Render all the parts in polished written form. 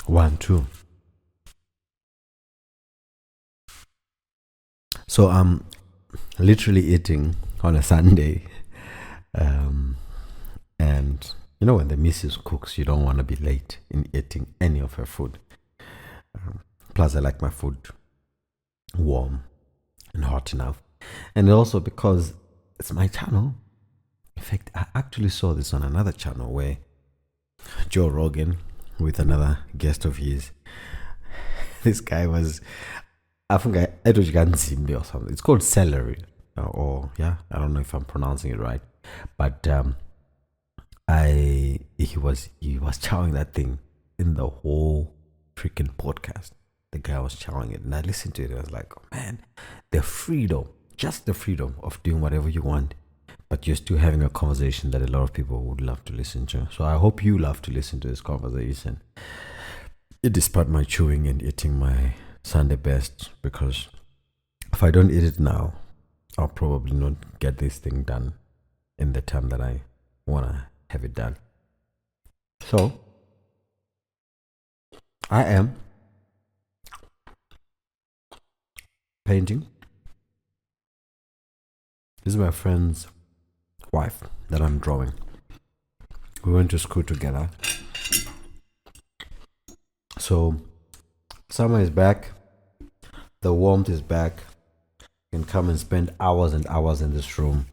One, two. So I'm literally eating on a Sunday. Um, and you know, when the missus cooks, you don't want to be late in eating any of her food. Plus, I like my food warm and hot enough. And also because it's my channel. In fact, I actually saw this on another channel where Joe Rogan with another guest of his. This guy was, I think I told you or something. It's called celery, or yeah, I don't know if I'm pronouncing it right, but he was chowing that thing in the whole freaking podcast. The guy was chowing it, and I listened to it. And I was like, oh, man, the freedom, just the freedom of doing whatever you want, but you're still having a conversation that a lot of people would love to listen to. So I hope you love to listen to this conversation, despite my chewing and eating my Sunday best, because if I don't eat it now, I'll probably not get this thing done in the time that I want to have it done. So I am painting. This is my friend's wife that I'm drawing. We went to school together. So summer is back. The warmth is back. You can come and spend hours and hours in this room.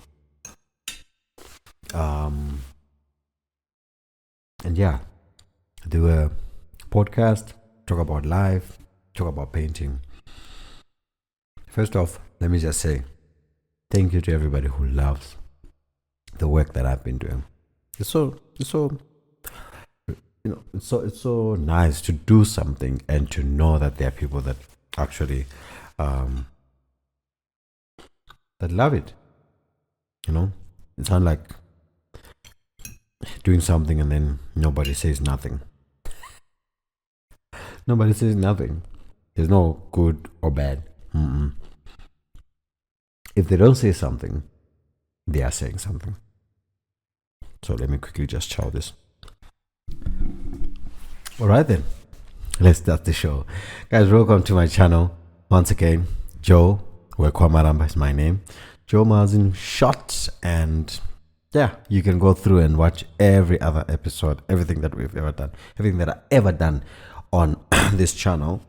And yeah, do a podcast, talk about life, talk about painting. First off, let me just say thank you to everybody who loves the work that I've been doing. It's so it's so nice to do something and to know that there are people that actually that love it. It's not like doing something and then nobody says nothing. Nobody says nothing. There's no good or bad. If they don't say something, they are saying something. So let me quickly just chow this. All right then, let's start the show. Guys, welcome to my channel. Once again, Joe Wekwamaramba is my name. Joe Mazin Shots, and yeah, you can go through and watch every other episode, everything that we've ever done, everything that I've ever done on this channel,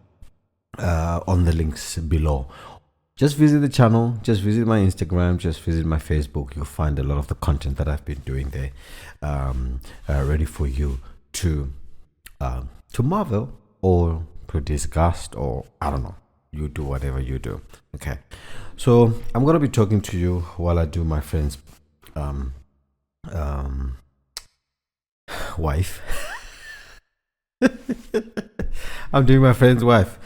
on the links below. Just visit the channel, just visit my Instagram, just visit my Facebook. You'll find a lot of the content that I've been doing there, ready for you to marvel or to disgust, or I don't know. You do whatever you do. Okay, so I'm gonna be talking to you while I do my friend's wife. I'm doing my friend's wife.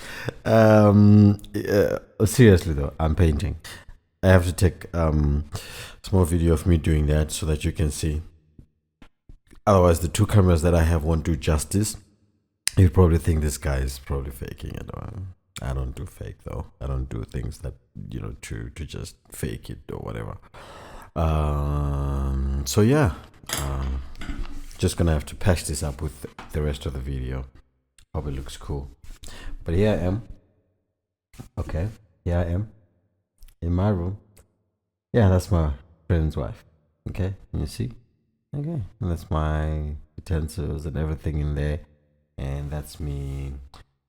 Seriously though, I'm painting. I have to take small video of me doing that so that you can see. Otherwise, the two cameras that I have won't do justice. You'd probably think this guy is probably faking it. I don't do fake though. I don't do things that to just fake it or whatever. So yeah, just gonna have to patch this up with the rest of the video. Hope it looks cool. But here I am. Okay, here I am in my room. Yeah, that's my friend's wife. Okay, can you see? Okay, and that's my utensils and everything in there, and that's me.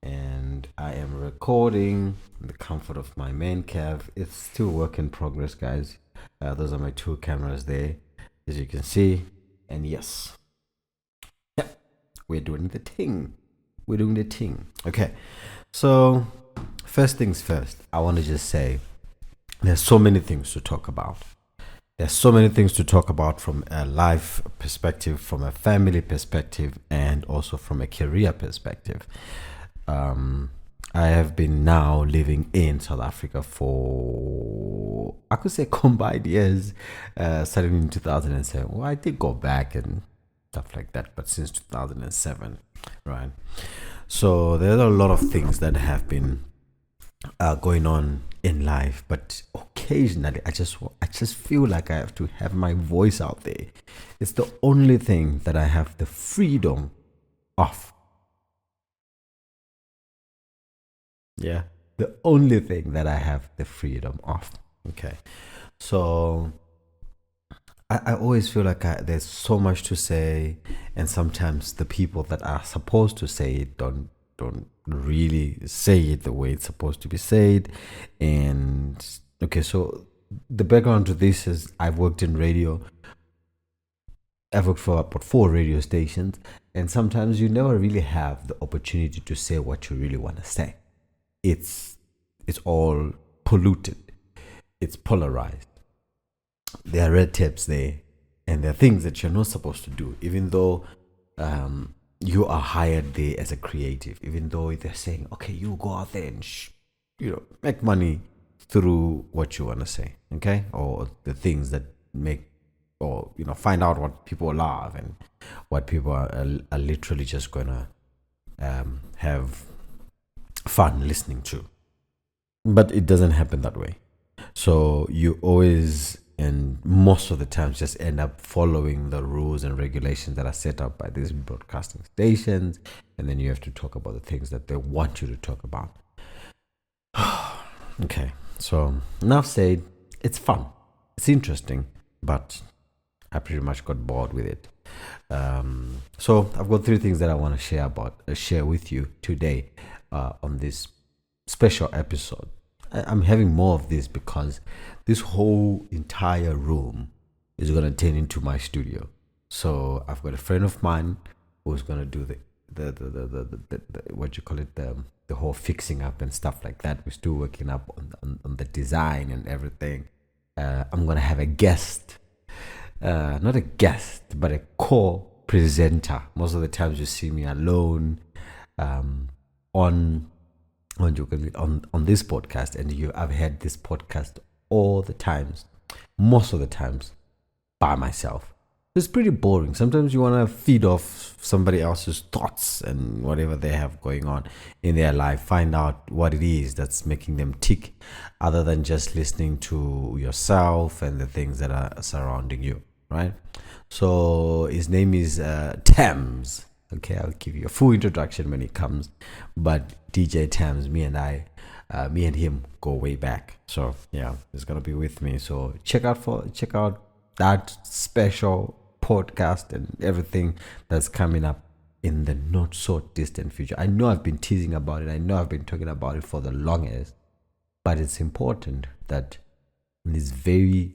And I am recording in the comfort of my main cave. It's still work in progress, guys. Those are my two cameras there, as you can see. And yes, yeah, we're doing the thing. We're doing the thing. Okay, so first things first, I want to just say there's so many things to talk about. There's so many things to talk about from a life perspective, from a family perspective, and also from a career perspective. I have been now living in South Africa for, I could say, combined years, starting in 2007. Well, I did go back and stuff like that, but since 2007, right? So there's a lot of things that have been going on in life, but occasionally I just feel like I have to have my voice out there. It's the only thing that I have the freedom of. Yeah. The only thing that I have the freedom of. Okay. So I always feel like there's so much to say, and sometimes the people that are supposed to say it don't really say it the way it's supposed to be said. And okay, so the background to this is I've worked in radio. I've worked for about 4 radio stations, and sometimes you never really have the opportunity to say what you really want to say. It's it's all polluted. It's polarized. There are red tapes there, and there are things that you're not supposed to do, even though you are hired there as a creative. Even though they're saying, okay, you go out there and make money through what you want to say, okay, or the things that make, or find out what people love and what people are literally just gonna have fun listening to. But it doesn't happen that way. So you always and most of the times just end up following the rules and regulations that are set up by these broadcasting stations, and then you have to talk about the things that they want you to talk about. Okay, so enough said. It's fun, it's interesting, but I pretty much got bored with it. So I've got 3 things that I want to share with you today on this special episode. I'm having more of this because this whole entire room is going to turn into my studio. So I've got a friend of mine who's going to do the what you call it, the whole fixing up and stuff like that. We're still working up on the design and everything. I'm going to have a guest, not a guest, but a co-presenter. Most of the times you see me alone on this podcast, and I've had this podcast all the times, most of the times, by myself. It's pretty boring. Sometimes you want to feed off somebody else's thoughts and whatever they have going on in their life, find out what it is that's making them tick, other than just listening to yourself and the things that are surrounding you, right? So his name is Thames. Okay, I'll give you a full introduction when it comes. But DJ Thames, me and him go way back. So yeah, he's gonna be with me. So check out that special podcast and everything that's coming up in the not so distant future. I know I've been teasing about it. I know I've been talking about it for the longest, but it's important that in this very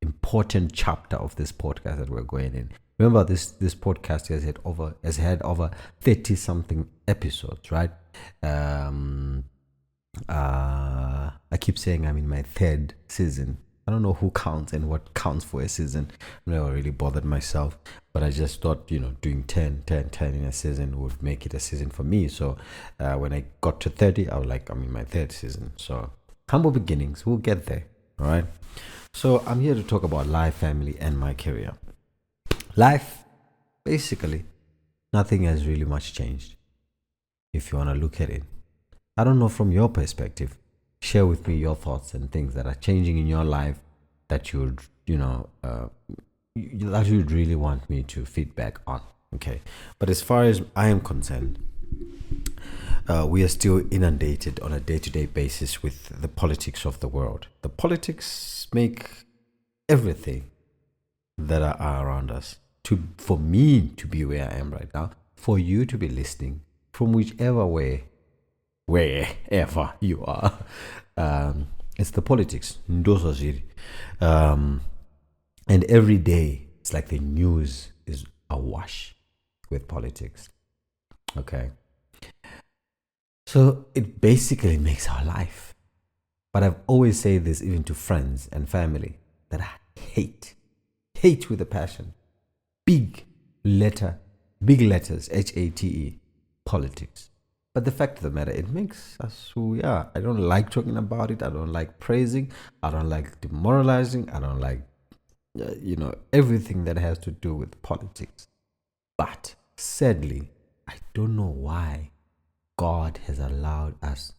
important chapter of this podcast that we're going in. Remember, this podcast has had over 30 something episodes, right? I keep saying I'm in my 3rd season. I don't know who counts and what counts for a season. I never really bothered myself, but I just thought, doing 10 in a season would make it a season for me. So when I got to 30, I was like, I'm in my 3rd season. So humble beginnings, we'll get there, all right? So I'm here to talk about life, family, and my career. Life, basically, nothing has really much changed if you want to look at it. I don't know from your perspective. Share with me your thoughts and things that are changing in your life that you'd really want me to feedback on. Okay, but as far as I am concerned, we are still inundated on a day-to-day basis with the politics of the world. The politics make everything that are around us. For me to be where I am right now, for you to be listening from whichever way, wherever you are, it's the politics. And every day it's like the news is awash with politics. Okay, so it basically makes our life. But I've always said this even to friends and family, that I hate with a passion, big letters, HATE, politics. But the fact of the matter, it makes us who we are. I don't like talking about it. I don't like praising. I don't like demoralizing. I don't like, everything that has to do with politics. But sadly, I don't know why God has allowed us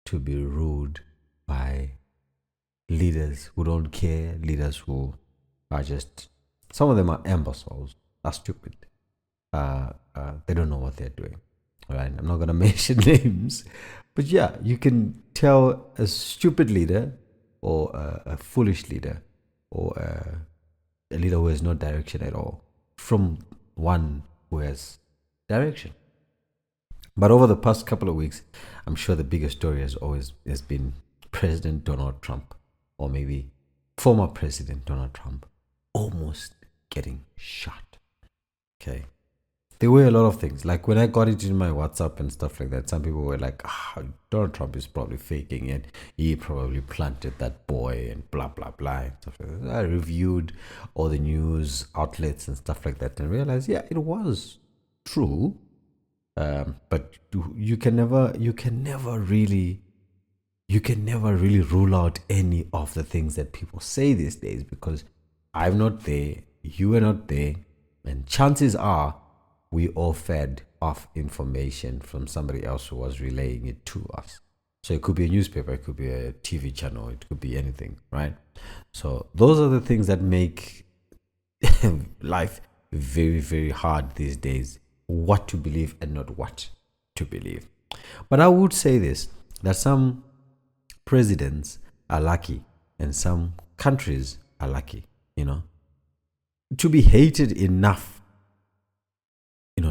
to be ruled by leaders who don't care, leaders who are just, some of them are imbeciles, are stupid. They don't know what they're doing. All right, I'm not gonna mention names, but yeah, you can tell a stupid leader or a foolish leader or a leader who has no direction at all from one who has direction. But over the past couple of weeks, I'm sure the biggest story has been President Donald Trump, or maybe former President Donald Trump, almost getting shot. Okay. There were a lot of things. Like when I got it in my WhatsApp and stuff like that, some people were like, Donald Trump is probably faking it. He probably planted that boy and blah, blah, blah. And stuff like that. I reviewed all the news outlets and stuff like that and realized, yeah, it was true. But you can never really rule out any of the things that people say these days, because I'm not there, you are not there, and chances are we all fed off information from somebody else who was relaying it to us. So it could be a newspaper, it could be a TV channel, it could be anything, right? So those are the things that make life very, very hard these days. What to believe and not what to believe. But I would say this, that some presidents are lucky and some countries are lucky, to be hated enough,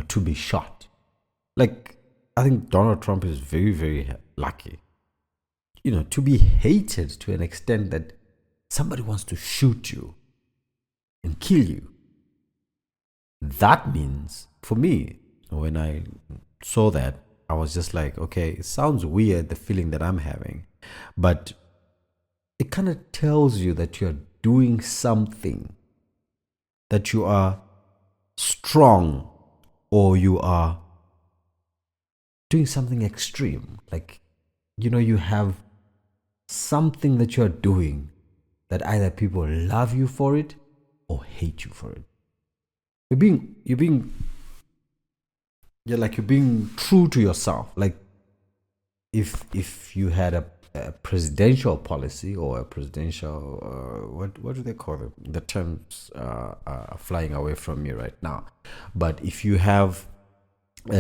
to be shot. Like, I think Donald Trump is very, very lucky, to be hated to an extent that somebody wants to shoot you and kill you. That means, for me, when I saw that, I was just like, okay, it sounds weird, the feeling that I'm having, but it kind of tells you that you're doing something, that you are strong, or you are doing something extreme. Like, you have something that you're doing that either people love you for it or hate you for it. You're being true to yourself. Like, if you had a presidential policy or a presidential what do they call them? The terms are flying away from me right now. But if you have what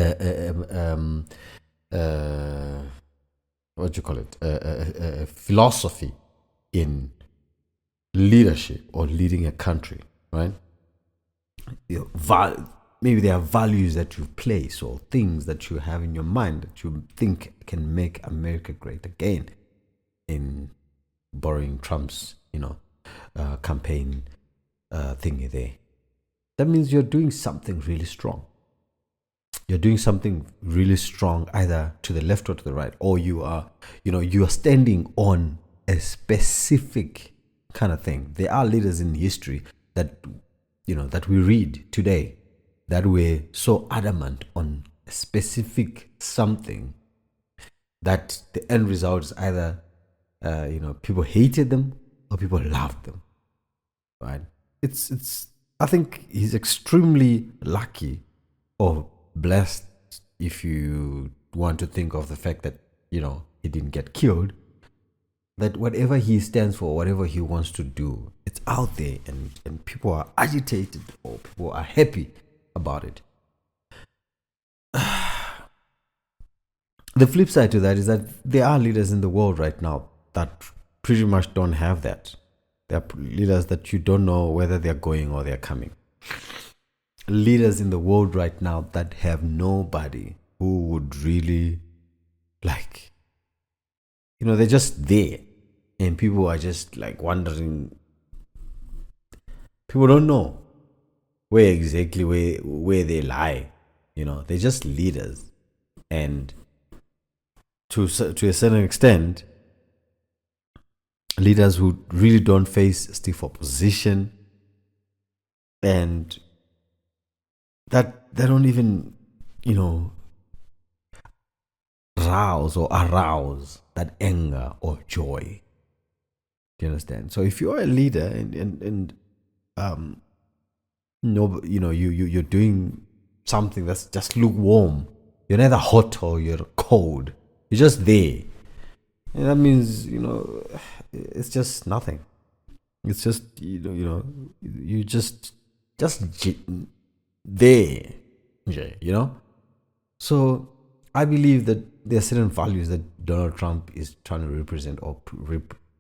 do you call it? A philosophy in leadership or leading a country, right? Maybe there are values that you place or things that you have in your mind that you think can make America great again, in borrowing Trump's campaign thingy there. That means you're doing something really strong. You're doing something really strong either to the left or to the right, or you are standing on a specific kind of thing. There are leaders in history that that we read today that were so adamant on a specific something that the end result is either people hated them or people loved them, right? It's I think he's extremely lucky or blessed, if you want to think of the fact that he didn't get killed, that whatever he stands for, whatever he wants to do, it's out there, and people are agitated or people are happy about it. The flip side to that is that there are leaders in the world right now that pretty much don't have that. There are leaders that you don't know whether they're going or they're coming. Leaders in the world right now that have nobody who would really they're just there, and people are just like wondering. People don't know where exactly where they lie. They're just leaders, and to a certain extent, leaders who really don't face stiff opposition, and that they don't even rouse or arouse that anger or joy. Do you understand? So if you're a leader and you're doing something that's just lukewarm, you're neither hot or you're cold, you're just there, and that means it's just nothing. It's just you just there, so I believe that there are certain values that Donald Trump is trying to represent or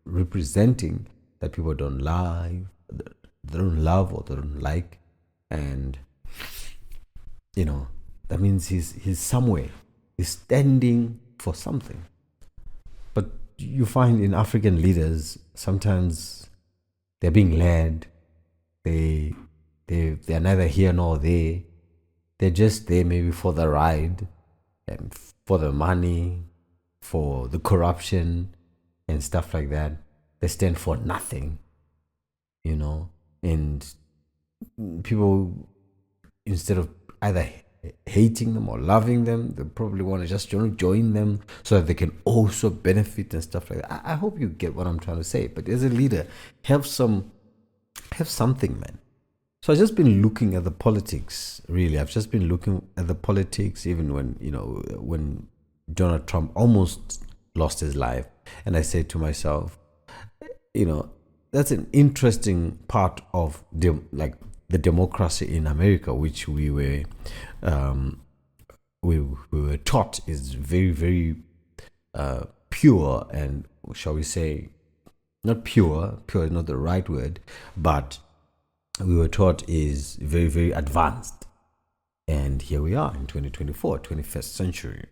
representing that people don't they don't love or they don't like, and that means he's somewhere, he's standing for something. But you find in African leaders sometimes they're being led, they're neither here nor there. They're just there maybe for the ride and for the money, for the corruption and stuff like that. They stand for nothing, and people, instead of either hating them or loving them, they probably want to just join them so that they can also benefit and stuff like that. I hope you get what I'm trying to say. But as a leader, have something, man. So I've just been looking at the politics. Really, I've just been looking at the politics, even when Donald Trump almost lost his life, and I said to myself, that's an interesting part of the democracy in America, which we were taught is very, very pure, and shall we say, not pure is not the right word, but we were taught is very, very advanced. And here we are in 2024, 21st century.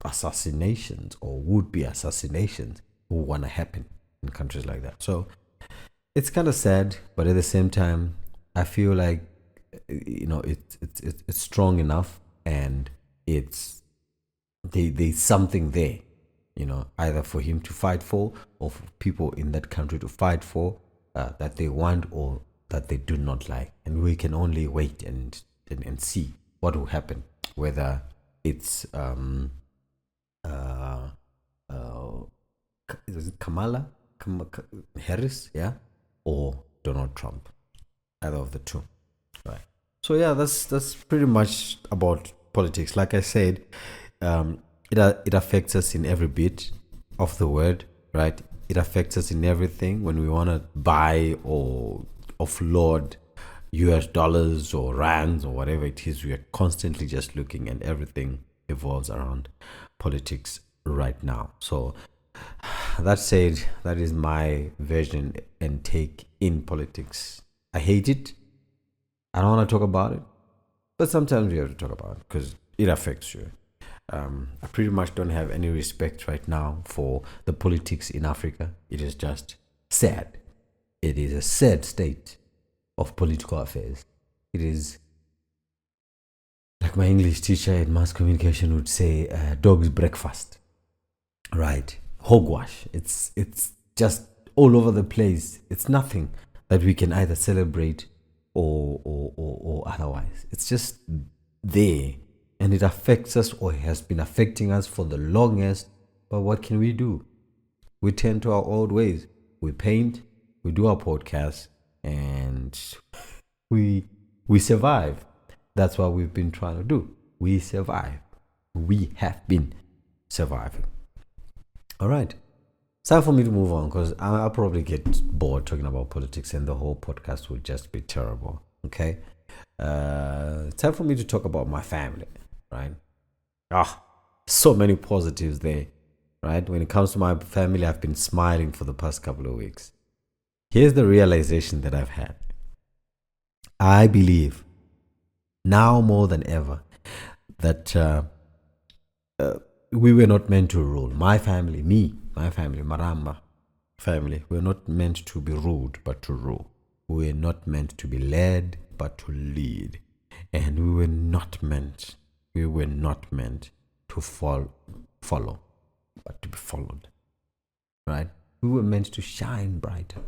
Assassinations or would-be assassinations will want to happen in countries like that. So it's kind of sad, but at the same time, I feel like it's strong enough, and there's something there, either for him to fight for or for people in that country to fight for, that they want or that they do not like. And we can only wait and see what will happen, whether it's is it Kamala Harris, or Donald Trump, either of the two, right? So yeah, that's pretty much about politics. Like I said, it affects us in every bit of the word, right? It affects us in everything. When we want to buy or offload US dollars or rands or whatever it is, we are constantly just looking, and everything evolves around politics right now. So that said, that is my version and take in politics. I hate it. I don't want to talk about it, but sometimes you have to talk about it because it affects you. I pretty much don't have any respect right now for the politics in Africa. It is just sad. It is a sad state of political affairs. It is, like my English teacher in mass communication would say, dog's breakfast, right? Hogwash. It's just all over the place. It's nothing that we can either celebrate or otherwise. It's just there, and it affects us, or has been affecting us for the longest. But what can we do? We turn to our old ways. We paint, we do our podcasts, and we survive. That's what we've been trying to do. We survive. We have been surviving. All right. It's time for me to move on, because I'll probably get bored talking about politics and the whole podcast will just be terrible. Okay. It's time for me to talk about my family, right? So many positives there, right? When it comes to my family, I've been smiling for the past couple of weeks. Here's the realization that I've had. I believe now more than ever that we were not meant to rule. My family, Maramba family, we're not meant to be ruled, but to rule. We're not meant to be led, but to lead. And we were not meant to follow, but to be followed, right? We were meant to shine brighter.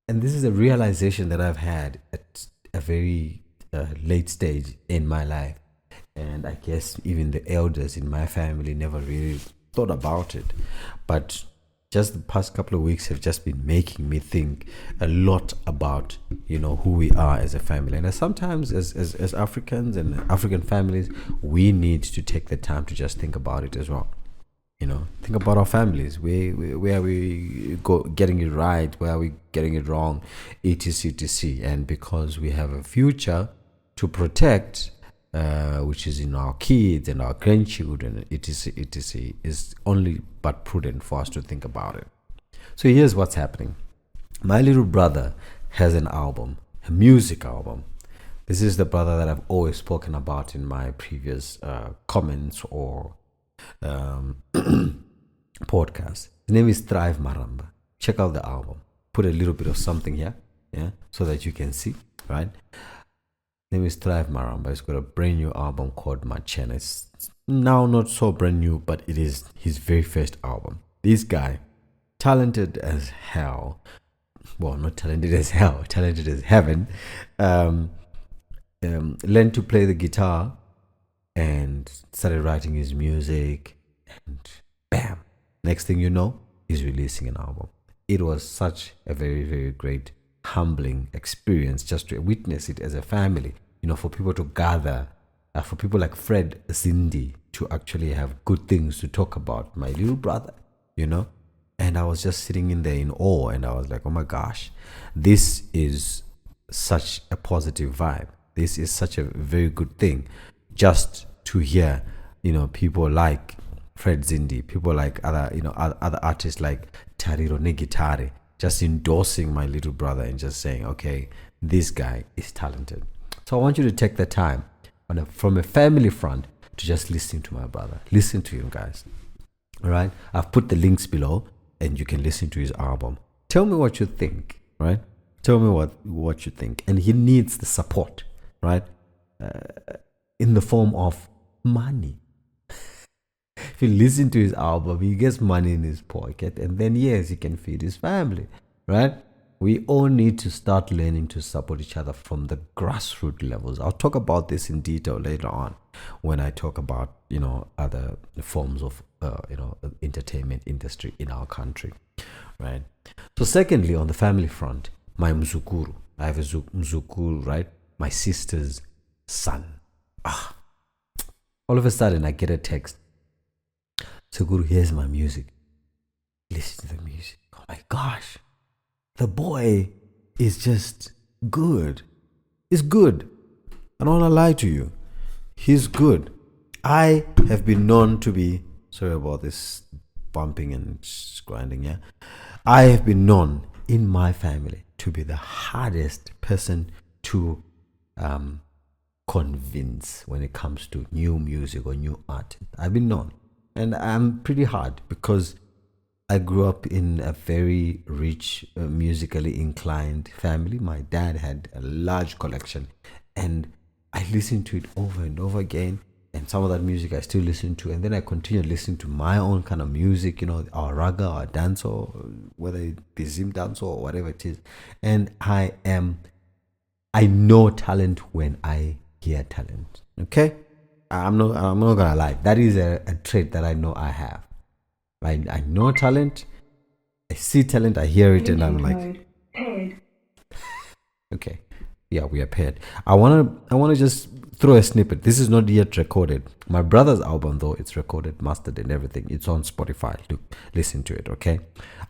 And this is a realization that I've had at a very late stage in my life. And I guess even the elders in my family never really thought about it. But just the past couple of weeks have just been making me think a lot about, who we are as a family. And sometimes as Africans and African families, we need to take the time to just think about it as well. Think about our families. Where are we getting it right? Where are we getting it wrong? etc. etc. And because we have a future to protect, which is in our kids and our grandchildren, etc., is only but prudent for us to think about it. So here's what's happening. My little brother has an album, a music album. This is the brother that I've always spoken about in my previous comments or podcast. His name is Thrive Maramba. Check out the album. Put a little bit of something here, yeah, so that you can see, right? His name is Thrive Maramba. He's got a brand new album called Machena. It's now not so brand new, but it is his very first album. This guy, talented as hell. Well, not talented as hell, talented as heaven. Learned to play the guitar and started writing his music, and bam, next thing you know, he's releasing an album. It was such a very, very great, humbling experience just to witness it as a family, for people to gather, for people like Fred Zindi to actually have good things to talk about. My little brother, and I was just sitting in there in awe, and I was like, oh my gosh, this is such a positive vibe. This is such a very good thing just to hear, people like Fred Zindi, people like other artists like Tariro Negitare, just endorsing my little brother and just saying, okay, this guy is talented. So I want you to take the time from a family front to just listen to my brother. Listen to him, guys. All right? I've put the links below and you can listen to his album. Tell me what you think, right? Tell me what you think. And he needs the support, right? In the form of money. If you listen to his album, he gets money in his pocket, and then yes, he can feed his family, right? We all need to start learning to support each other from the grassroots levels. I'll talk about this in detail later on when I talk about other forms of entertainment industry in our country, right? So secondly, on the family front, my mzukuru, I have a mzukuru, right? My sister's son. All of a sudden I get a text. Suguru, here's my music. Listen to the music. Oh my gosh. The boy is just good. He's good. I don't want to lie to you. He's good. I have been known to be, sorry about this bumping and grinding, yeah. I have been known in my family to be the hardest person to convince when it comes to new music or new art. I've been known. And I'm pretty hard because I grew up in a very rich, musically inclined family. My dad had a large collection and I listened to it over and over again. And some of that music I still listen to. And then I continued listening to my own kind of music, our raga, our dancehall, whether it be Zim dancehall or whatever it is. And I know talent when I hear talent. Okay? I'm not gonna lie. That is a trait that I know I have. I know talent. I see talent. I hear it, and I'm like, okay, yeah, we are paired. I wanna just throw a snippet. This is not yet recorded. My brother's album, though, it's recorded, mastered, and everything. It's on Spotify. Listen to it. Okay.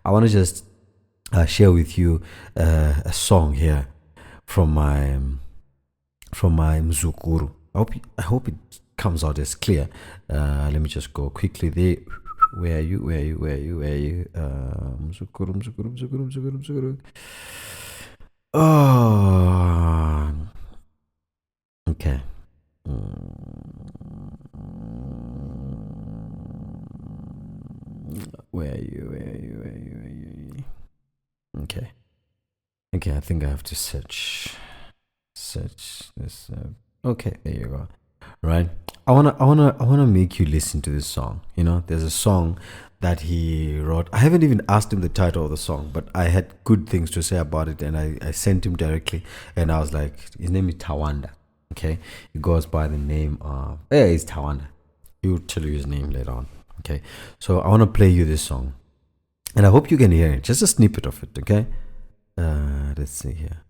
I want to just share with you a song here from my mzukuru. I hope it comes out as clear. Let me just go quickly there. Where are you? Mzukuru. Oh, okay. Where are you? Okay. I think I have to search this. Okay, there you go. Right. I wanna make you listen to this song. There's a song that he wrote. I haven't even asked him the title of the song, but I had good things to say about it, and I sent him directly, and I was like, his name is Tawanda. Okay, he goes by the name of it's Tawanda. He'll tell you his name later on. Okay, so I want to play you this song, and I hope you can hear it. Just a snippet of it. Okay, let's see here.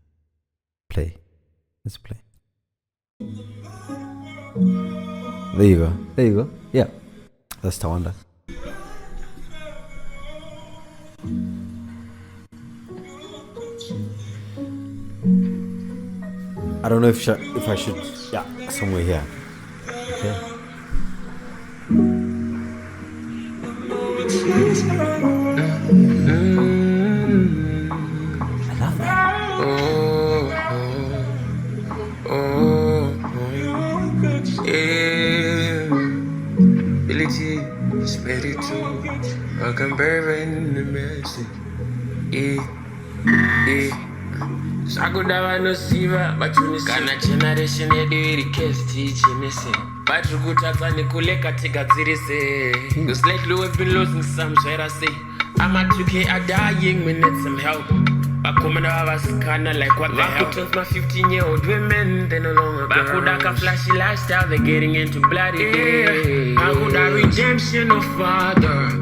Let's play. There you go. Yeah, that's Tawanda. I don't know if I should, yeah, somewhere here. Okay. I love that. Yeah, Billy G, spread it too. I can bear in the message. Yeah. Sakudawa no siva kana generation yedu iri case tichinese vatiri kutadza nekule katika dzirise cause lately we've been losing some zvaira say ama2k are dying, we need some help vakomana vavasikana like what the hell my 15-year-old women, they no longer vakuda ka flashy lifestyle, they're getting into bloody day vakuda redemption of father.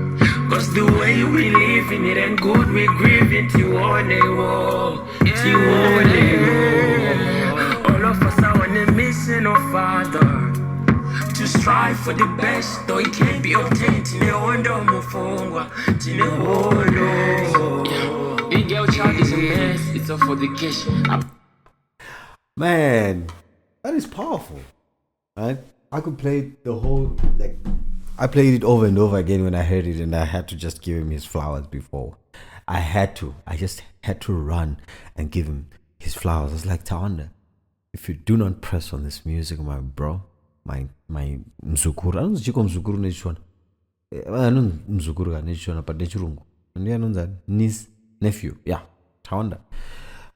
Cause the way we live in it ain't good, we grieving to one day war. All of us are on a mission of Father. To strive for the best, though it can't be obtained. Big girl child is a mess, it's all for the cash. Man, that is powerful. Right? I could play the whole I played it over and over again when I heard it, and I had to just give him his flowers before. I just had to run and give him his flowers. I was like, Tawanda, if you do not press on this music, my bro, my mzukuru, I don't know mzukuru nechishona. I don't mzukuru nechishona, but nechirungu. And yeah, that niece, nephew, yeah, Tawanda,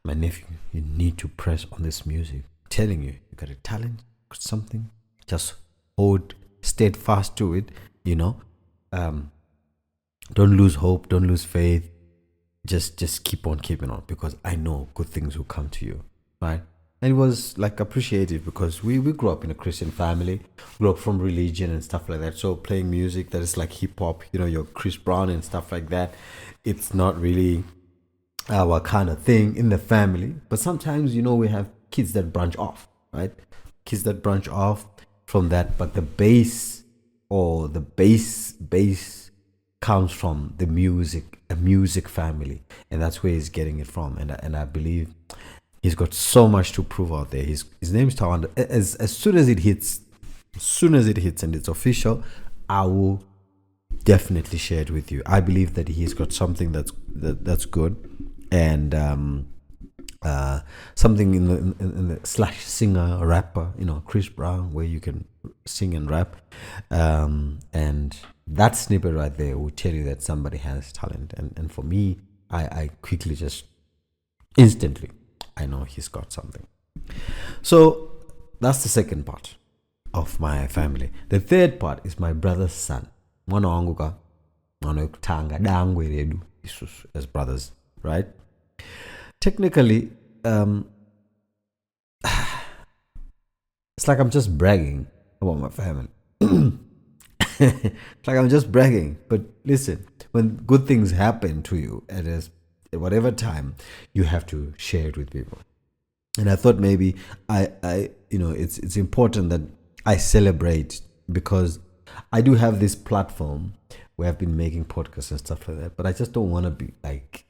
my nephew, you need to press on this music. I'm telling you, you got a talent, got something, just hold steadfast to it, don't lose hope, don't lose faith, just keep on keeping on, because I know good things will come to you, right? And it was like appreciated because we grew up in a Christian family, grew up from religion and stuff like that, so playing music that is like hip-hop, your Chris Brown and stuff like that, it's not really our kind of thing in the family. But sometimes we have kids that branch off, right? Kids that branch off from that, but the base comes from the music, a music family, and that's where he's getting it from. And I believe he's got so much to prove out there. His name is Tawanda. As soon as it hits and it's official, I will definitely share it with you. I believe that he's got something that's good, and something in the slash singer rapper, Chris Brown, where you can sing and rap, and that snippet right there will tell you that somebody has talent. And for me, I quickly just instantly I know he's got something. So that's the second part of my family. The third part is my brother's son. Mwana wangu ka mwana yokutanga dangwe redu as brothers, right? Technically, it's like I'm just bragging about my family. It's like I'm just bragging. But listen, when good things happen to you at whatever time, you have to share it with people. And I thought maybe it's important that I celebrate, because I do have this platform where I've been making podcasts and stuff like that, but I just don't want to be like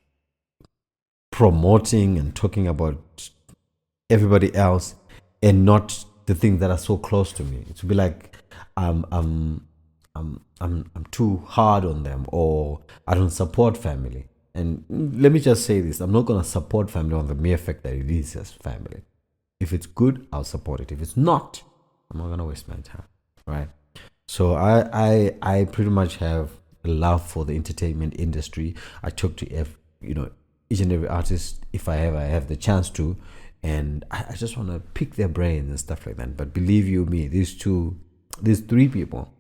promoting and talking about everybody else and not the things that are so close to me. It would be like I'm too hard on them, or I don't support family. And let me just say this, I'm not going to support family on the mere fact that it is as family. If it's good, I'll support it. If it's not, I'm not going to waste my time, right? So I pretty much have a love for the entertainment industry. I talk to each and every artist if I ever have the chance to, and I just want to pick their brains and stuff like that. But believe you me, these three people,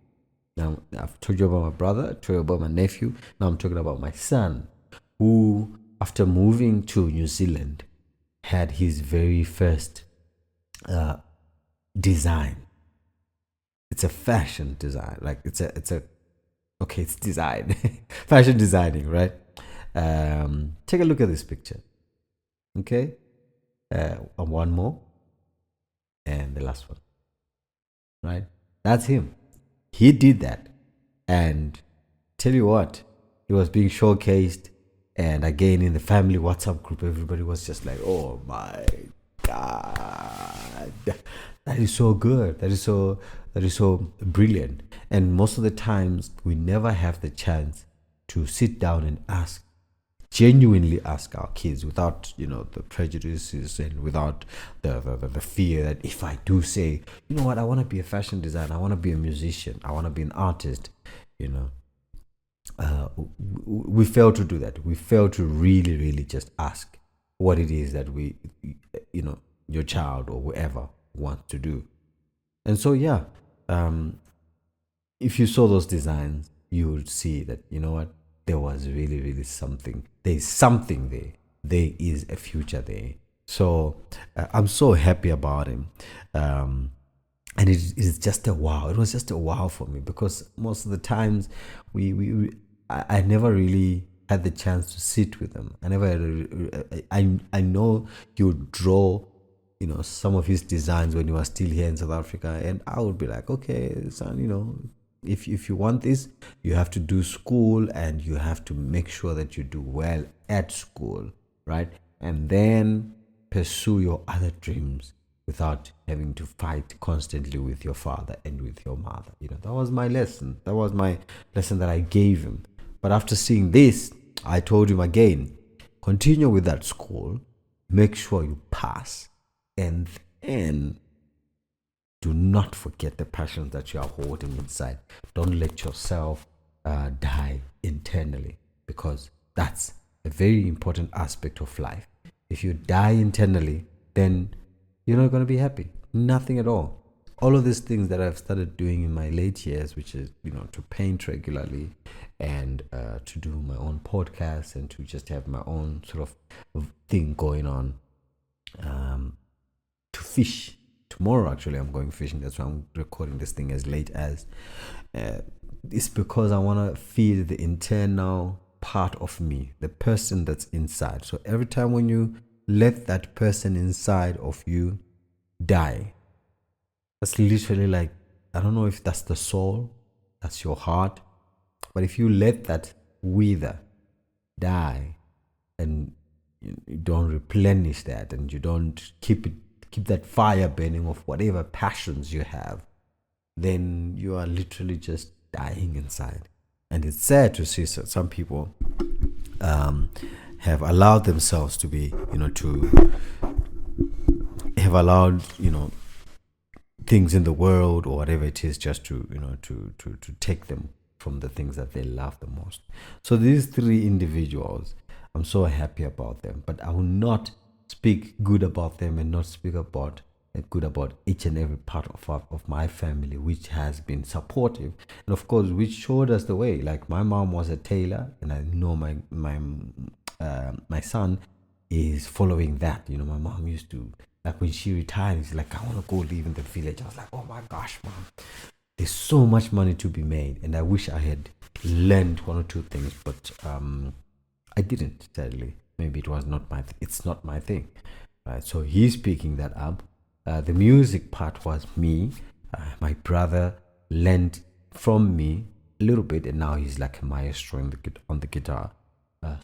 now I've told you about my brother, I told you about my nephew, now I'm talking about my son, who after moving to New Zealand had his very first design. It's a fashion design, like it's design. Fashion designing, right? Take a look at this picture. Okay, one more, and the last one. Right, that's him. He did that, and tell you what, he was being showcased, and again in the family WhatsApp group, everybody was just like, "Oh my God, That is so good. That is so brilliant. And most of the times we never have the chance to sit down and genuinely ask our kids without the prejudices and without the fear that if I do say, you know what, I want to be a fashion designer, I want to be a musician, I want to be an artist, you know we fail to do that. We fail to really, really just ask what it is that your child or whoever wants to do. And so, yeah, if you saw those designs, you would see that, you know what, there was really, really something. There's something there. There is a future there. So I'm so happy about him. And it is just a wow. It was just a wow for me because most of the times I never really had the chance to sit with him. I never had I know he would draw some of his designs when he was still here in South Africa, and I would be like, okay, son, if you want this, you have to do school and you have to make sure that you do well at school, right? And then pursue your other dreams without having to fight constantly with your father and with your mother. That was my lesson. That was my lesson that I gave him. But after seeing this, I told him again, continue with that school, make sure you pass, and then do not forget the passions that you are holding inside. Don't let yourself die internally, because that's a very important aspect of life. If you die internally, then you're not going to be happy. Nothing at all. All of these things that I've started doing in my late years, which is, to paint regularly and to do my own podcast and to just have my own sort of thing going on, to fish. Tomorrow, actually, I'm going fishing. That's why I'm recording this thing as late as. It's because I want to feed the internal part of me, the person that's inside. So every time when you let that person inside of you die, that's literally like, I don't know if that's the soul, that's your heart, but if you let that wither, die, and you don't replenish that, and you don't keep that fire burning of whatever passions you have, then you are literally just dying inside. And it's sad to see some people have allowed themselves to be, to have allowed, things in the world or whatever it is just to, to take them from the things that they love the most. So these three individuals, I'm so happy about them, but I will not speak good about them and not speak about good about each and every part of my family, which has been supportive and of course which showed us the way. Like my mom was a tailor, and I know my son is following that. My mom used to, like, when she retired, she's like, I want to go live in the village. I was like, oh my gosh, mom, there's so much money to be made, and I wish I had learned one or two things, but I didn't, sadly. Maybe it's not my thing, right? So he's picking that up. The music part was me. My brother learned from me a little bit, and now he's like a maestro on the guitar.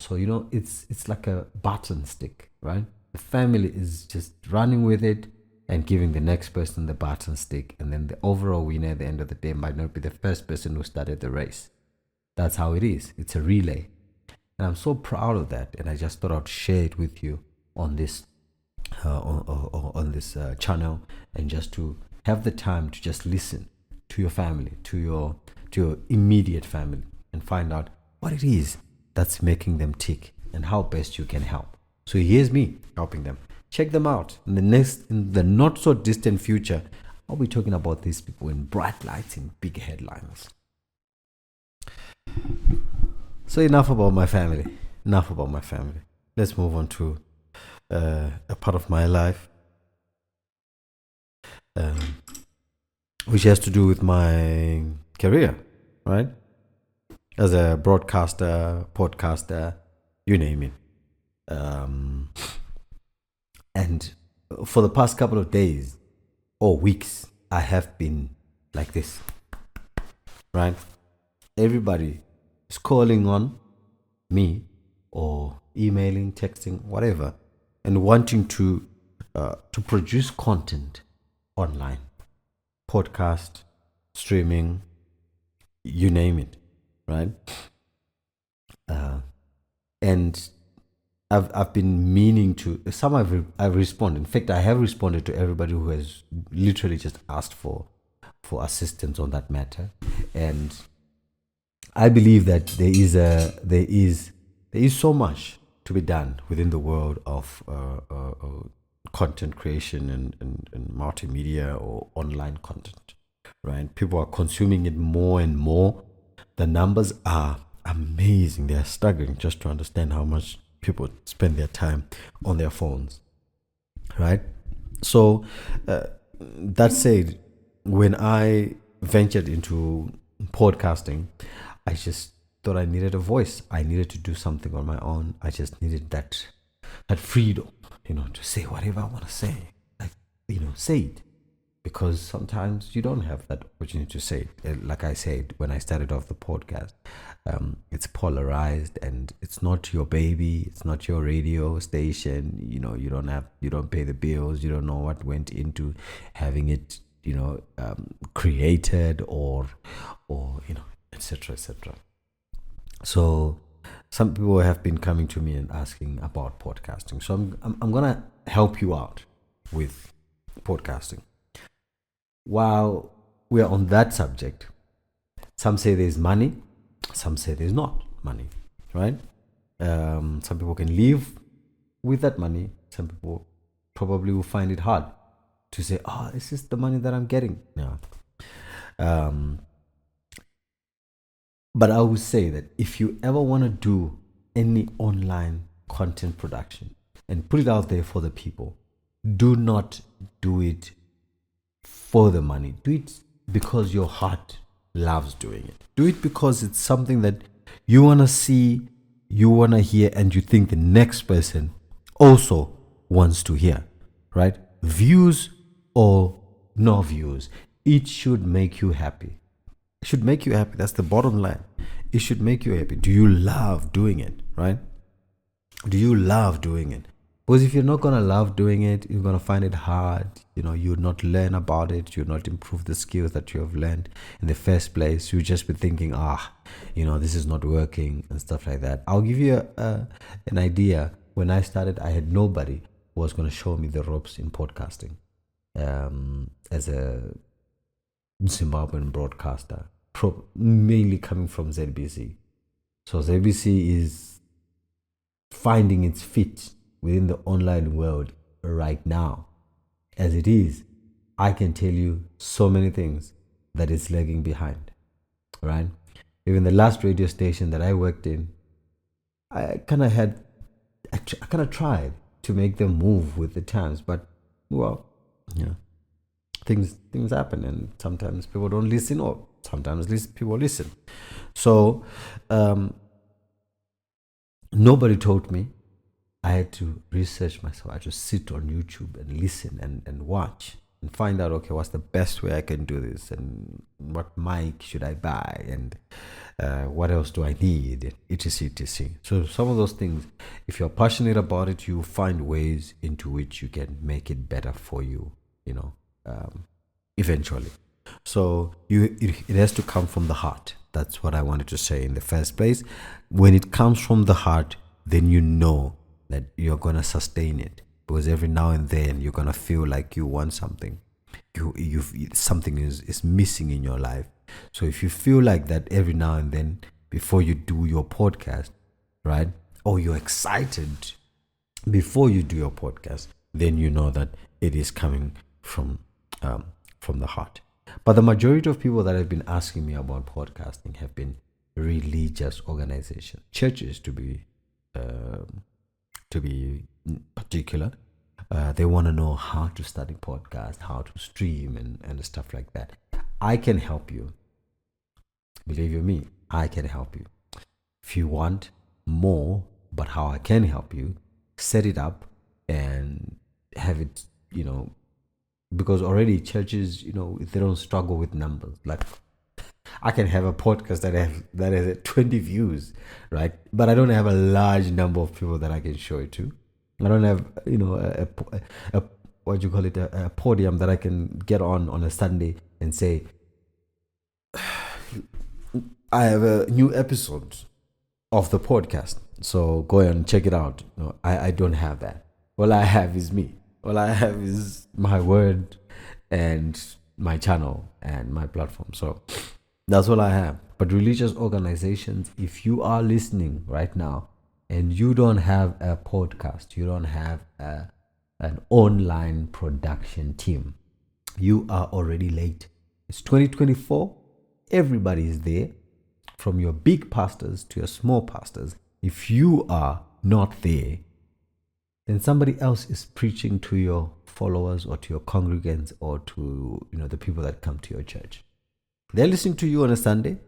So it's like a button stick, right? The family is just running with it and giving the next person the button stick, and then the overall winner at the end of the day might not be the first person who started the race. That's how it is. It's a relay. And I'm so proud of that, and I just thought I'd share it with you on this on this channel, and just to have the time to just listen to your family, to your immediate family, and find out what it is that's making them tick and how best you can help. So here's me helping them. Check them out. In the not so distant future, I'll be talking about these people in bright lights, in big headlines. So enough about my family. Let's move on to a part of my life, which has to do with my career, right? As a broadcaster, podcaster, you name it. And for the past couple of days or weeks, I have been like this, right? Everybody is calling on me or emailing, texting, whatever, and wanting to produce content online, podcast, streaming, you name it, right? And I've been meaning to some. I've responded. In fact, I have responded to everybody who has literally just asked for assistance on that matter. And I believe that there is so much to be done within the world of content creation and multimedia or online content, right? People are consuming it more and more. The numbers are amazing. They are staggering just to understand how much people spend their time on their phones, right? So that said, when I ventured into podcasting, I just thought I needed a voice. I needed to do something on my own. I just needed that freedom, to say whatever I want to say. Like, say it. Because sometimes you don't have that opportunity to say it. Like I said, when I started off the podcast, it's polarized and it's not your baby. It's not your radio station. You don't pay the bills. You don't know what went into having it, created or etc., etc. So some people have been coming to me and asking about podcasting. So I'm gonna help you out with podcasting. While we're on that subject, some say there's money, some say there's not money, right? Some people can live with that money. Some people probably will find it hard to say, "Oh, this is the money that I'm getting." Yeah. But I would say that if you ever want to do any online content production and put it out there for the people, do not do it for the money. Do it because your heart loves doing it. Do it because it's something that you want to see, you want to hear, and you think the next person also wants to hear, right? Views or no views, it should make you happy. It should make you happy. That's the bottom line. It should make you happy. Do you love doing it, right? Do you love doing it? Because if you're not going to love doing it, you're going to find it hard. You'll not learn about it. You'll not improve the skills that you have learned in the first place. You'll just be thinking, this is not working and stuff like that. I'll give you an idea. When I started, I had nobody who was going to show me the ropes in podcasting as a Zimbabwean broadcaster, mainly coming from ZBC. So ZBC is finding its feet within the online world right now. As it is, I can tell you so many things that it's lagging behind, right? Even the last radio station that I worked in, I kind of tried to make them move with the times, but things happen, and sometimes people don't listen, or sometimes people listen. So nobody told me. I had to research myself. I had to sit on YouTube and listen and watch and find out, okay, what's the best way I can do this, and what mic should I buy, and what else do I need, etc, etc. So some of those things, if you're passionate about it, you find ways into which you can make it better for you, eventually. So it has to come from the heart. That's what I wanted to say in the first place. When it comes from the heart, then you know that you're going to sustain it, because every now and then you're going to feel like you want something. Something is missing in your life. So if you feel like that every now and then before you do your podcast, right, or you're excited before you do your podcast, then you know that it is coming from the heart. But the majority of people that have been asking me about podcasting have been religious organizations, churches to be particular. They want to know how to start a podcast, how to stream and stuff like that. I can help you. Believe you me, I can help you. If you want more, but how I can help you, set it up and have it, because already churches, they don't struggle with numbers. Like, I can have a podcast that has 20 views, right? But I don't have a large number of people that I can show it to. I don't have, a podium that I can get on a Sunday and say, I have a new episode of the podcast, so go and check it out. No, I don't have that. All I have is me. All I have is my word and my channel and my platform. So that's all I have. But religious organizations, if you are listening right now and you don't have a podcast, you don't have an online production team, you are already late. It's 2024. Everybody is there, from your big pastors to your small pastors. If you are not there, then somebody else is preaching to your followers or to your congregants or to the people that come to your church. They're listening to you on a Sunday,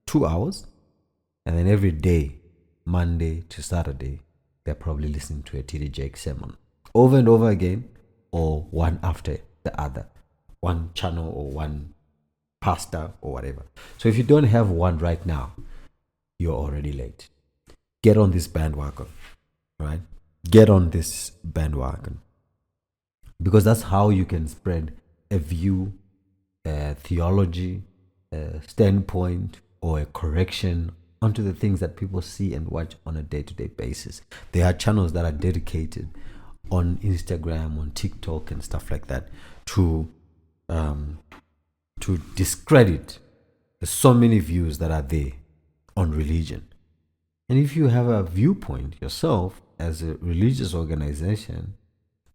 2 hours, and then every day, Monday to Saturday, they're probably listening to a TDJ sermon over and over again, or one after the other, one channel or one pastor or whatever. So if you don't have one right now, you're already late. Get on this bandwagon, right? Get on this bandwagon, because that's how you can spread a view, a theology, a standpoint, or a correction onto the things that people see and watch on a day-to-day basis. There are channels that are dedicated on Instagram, on TikTok, and stuff like that to discredit the so many views that are there on religion. And if you have a viewpoint yourself as a religious organization,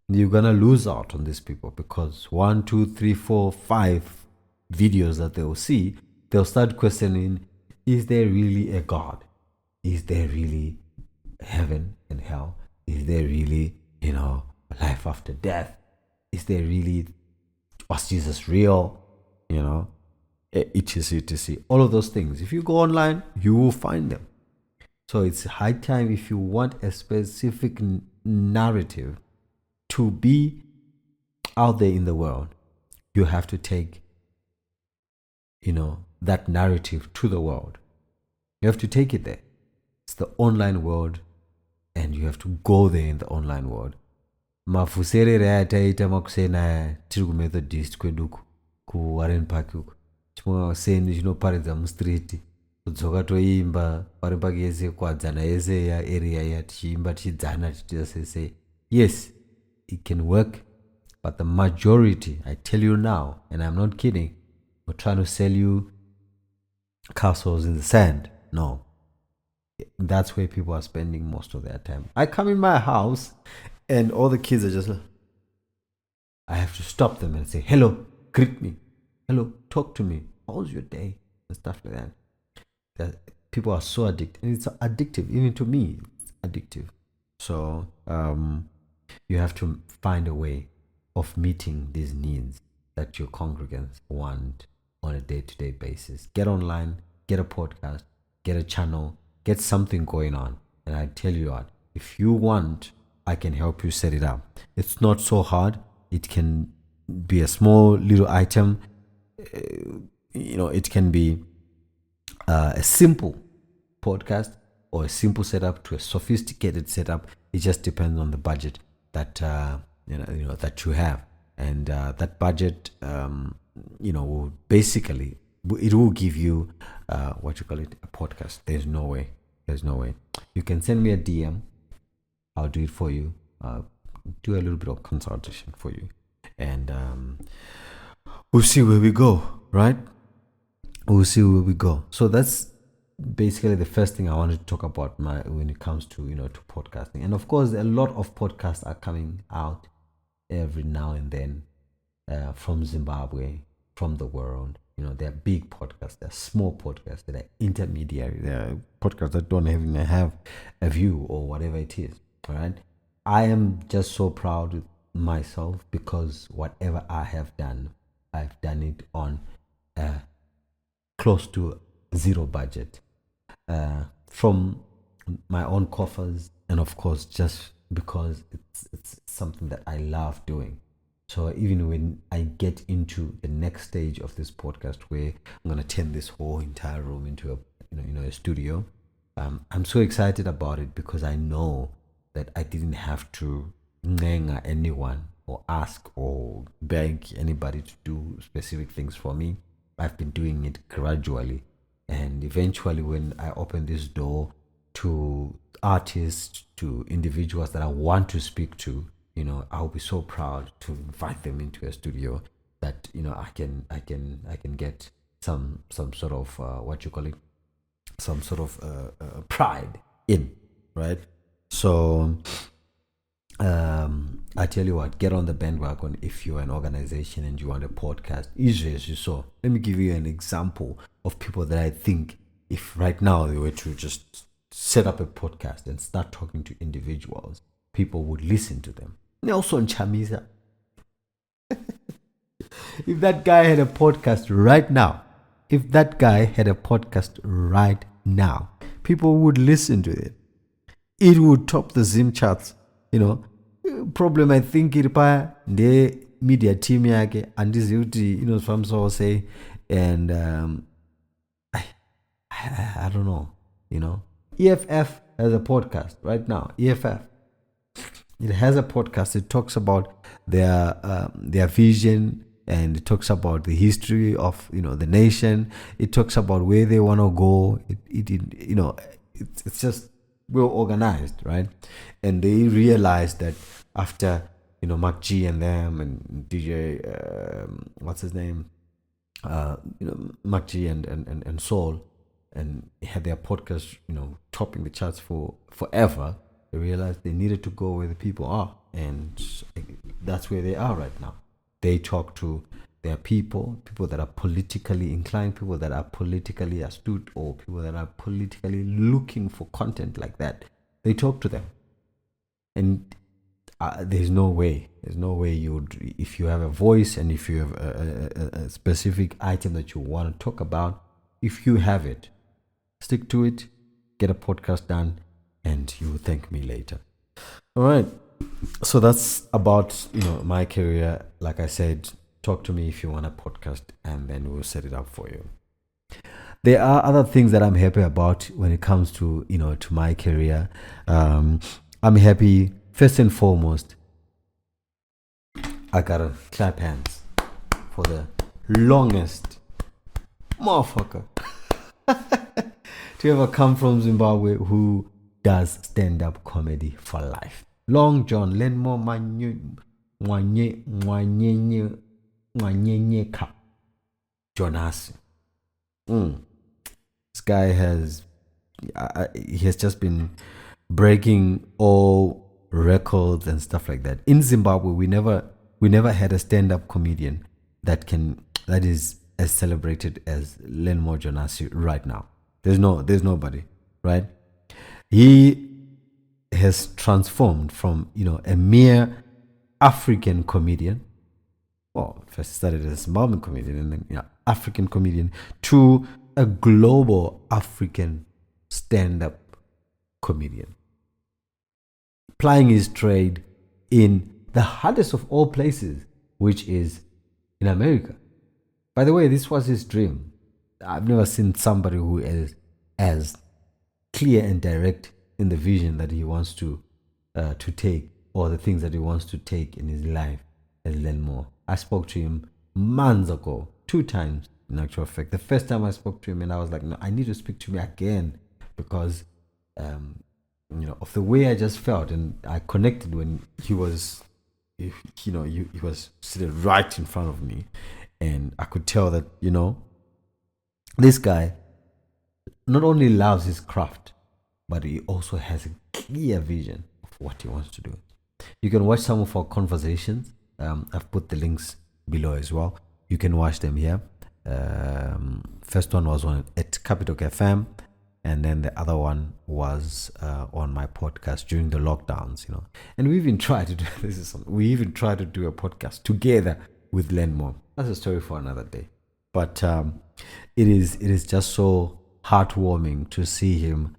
you're gonna lose out on these people, because 1, 2, 3, 4, 5 videos that they will see, they'll start questioning, is there really a God? Is there really heaven and hell? Is there really, life after death? Is there really, was Jesus real? etc. All of those things. If you go online, you will find them. So it's high time, if you want a specific narrative to be out there in the world, you have to take, that narrative to the world. You have to take it there. It's the online world, and you have to go there in the online world. Mafuserere ataita makusena tiri kumethodist kweduku ku Warren Park uko. Chimwe seni chinoparidza mustreet. Kudzoka toimba Warren Park yese kwadzana yese ya area ya tichiimba tichidzana tichitose. Yes, it can work, but the majority, I tell you now, and I'm not kidding, we're trying to sell you castles in the sand. No. That's where people are spending most of their time. I come in my house and all the kids are just like, I have to stop them and say, hello, greet me. Hello, talk to me. How's your day? And stuff like that. People are so addicted. And it's addictive. Even to me, it's addictive. So you have to find a way of meeting these needs that your congregants want on a day-to-day basis. Get online, get a podcast, get a channel, get something going on. And I tell you what, if you want, I can help you set it up. It's not so hard. It can be a small little item. It can be a simple podcast or a simple setup to a sophisticated setup. It just depends on the budget that that you have, and that budget will basically, it will give you a podcast. There's no way. You can send me a DM. I'll do it for you. Do a little bit of consultation for you, and we'll see where we go. Right? We'll see where we go. So that's basically the first thing I wanted to talk about when it comes to to podcasting. And of course, a lot of podcasts are coming out every now and then from Zimbabwe, from the world. There are big podcasts, there are small podcasts, there are intermediary, there are podcasts that don't even have a view or whatever it is. All right. I am just so proud of myself, because whatever I have done, I've done it on close to zero budget, from my own coffers, and of course just because it's something that I love doing. So even when I get into the next stage of this podcast, where I'm gonna turn this whole entire room into a studio, I'm so excited about it, because I know that I didn't have to nenga anyone or ask or beg anybody to do specific things for me. I've been doing it gradually, and eventually when I open this door to artists, to individuals that I want to speak to, I'll be so proud to invite them into a studio that I can get some sort of what you call it, some sort of pride in, right? So I tell you what, get on the bandwagon if you're an organization and you want a podcast. Easy as you saw. Let me give you an example of people that I think if right now they were to just set up a podcast and start talking to individuals, people would listen to them. Nelson Chamisa. If that guy had a podcast right now, people would listen to it. It would top the Zim charts, Problem I think it by the media team yake and this some sort of say, and I don't know, EFF has a podcast right now. EFF, it has a podcast. It talks about their vision, and it talks about the history of the nation. It talks about where they want to go. It's just well organized, right? And they realized that after Mark G and them and DJ what's his name, Mark G and Soul, and had their podcast topping the charts for forever. They realized they needed to go where the people are, and that's where they are right now. They talk to their people that are politically inclined, people that are politically astute, or people that are politically looking for content like that. They talk to them, and there's no way if you have a voice and if you have a specific item that you want to talk about, if you have it, stick to it, get a podcast done, and you will thank me later. All right. So that's about my career. Like I said, talk to me if you want a podcast, and then we'll set it up for you. There are other things that I'm happy about when it comes to to my career. I'm happy first and foremost. I gotta clap hands for the longest motherfucker to ever come from Zimbabwe who does stand-up comedy for life. Long John Lenmo Mwanyenyeka Jonas. This guy has just been breaking all records and stuff like that. In Zimbabwe, we never had a stand-up comedian that is as celebrated as Lenmo Jonasi right now. There's nobody, right? He has transformed from a mere African comedian. Well, first started as a Zimbabwean comedian and then African comedian to a global African stand-up comedian, plying his trade in the hardest of all places, which is in America. By the way, this was his dream. I've never seen somebody who is as clear and direct in the vision that he wants to take, or the things that he wants to take in his life, as Lenmo. I spoke to him months ago, 2 times in actual fact. The first time I spoke to him, and I was like, no, I need to speak to him again because of the way I just felt, and I connected when he was he was sitting right in front of me, and I could tell that this guy not only loves his craft, but he also has a clear vision of what he wants to do. You can watch some of our conversations. I've put the links below as well. You can watch them here. First one was at Capital FM, and then the other one was on my podcast during the lockdowns. And we even tried to do a podcast together with Lenmo. That's a story for another day. But it is just so heartwarming to see him